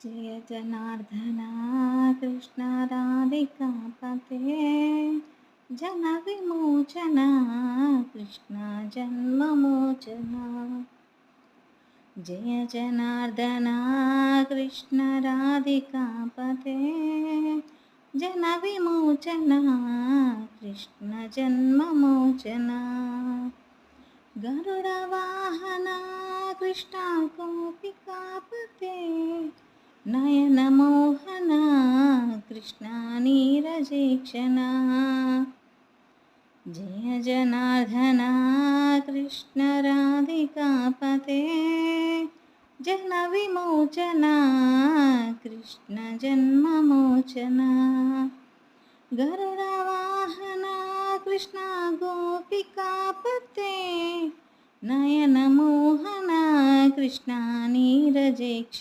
Jai जनार्दना Krishna राधिकापते Jan विमोचना Krishna जन्ममोचना। Jai जनार्दना Krishna राधिकापते Jan विमोचना Krishna जन्ममोचना। गरुडवाहना Krishna गोपिकापते नयनमोहना Krishna नीरजेक्षणा। Jai जनार्दना Krishna राधिकापते Jan विमोचना Krishna जन्ममोचना। गरुडवाहना Krishna गोपिकापते नयनमोहना Krishna नीरजेक्षणा।